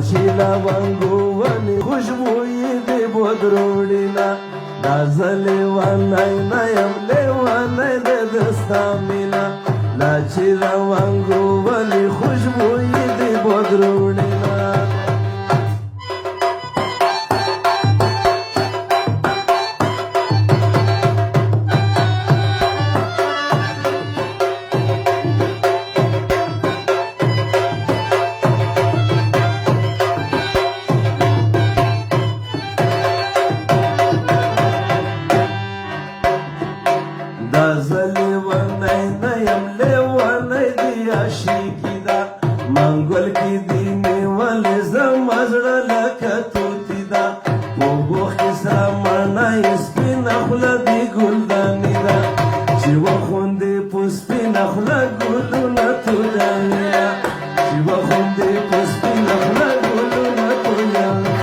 چې لونګو ونې خوشبويي دې بدروړینا دا زه لیونی نه یم لیونی دې د ستا مینه لا چې لونګو ونې خوشبويي دې بدروړینا دا زه لیونی نه یم لیونی دې عاشقي ده منګل کې دې نیولې زما زړه لکه توتي ده اوبو کې سره مڼۍ سپینه خوله دې ګلدانې ده چې وخوندې په سپینه خوله ګلونه تویوي چې وخوندې په سپینه خوله ګلونه تویوي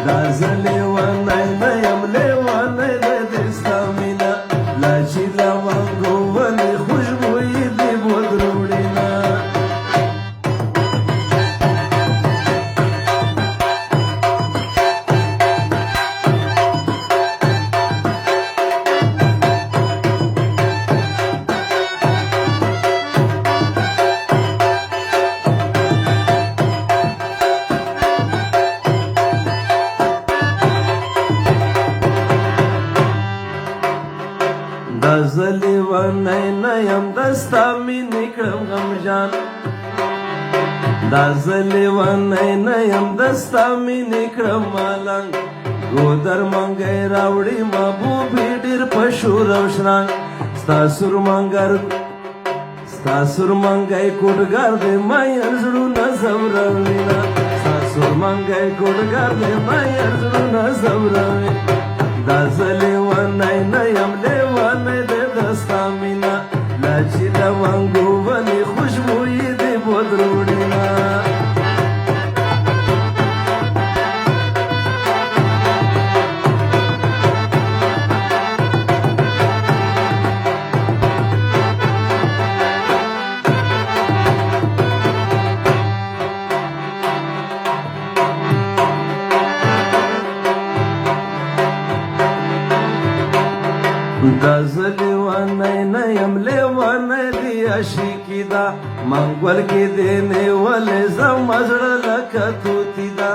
دا زه لیونی نه یم لیونی دې د ستا مینه لا چې لونګو ونې خوشبويي دې بدروړینا دا زه لیونی نه یم د ستا مینې کړم غمجان دا زه لیونی نه یم د ستا مینې کړم ملنګ ګودر منګی راوړي محبوبې ډېر په شور او شرنګ ستا سورمنګی کوډګر دی ماین زړونه زوروینه ستا سورمنګی کوډګر دی ماین زړونه زوروي دا زه لیونی نه یم لیونی دې د ستا مینه لا چې لونګو ونې خوشبويي دې بدروړینا دا زه لیونی نه یم لیونی دې عاشقي ده منګول کې دې نیولې زما زړه لکه توتي ده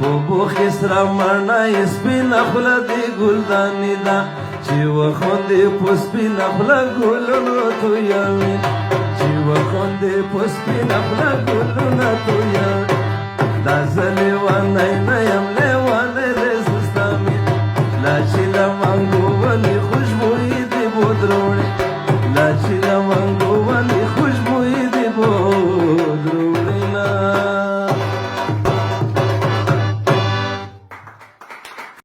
اوبو کې سره مڼۍ سپینه خوله دې ګلدانې ده چې وخوندې په سپینه خوله ګلونه تویوي چې وخوندې په سپینه خوله ګلونه تویوي دا زه لیونی نه یم لیونی دې ستا مینه لا چې لونګو ونې خوشبويي دې بدروړي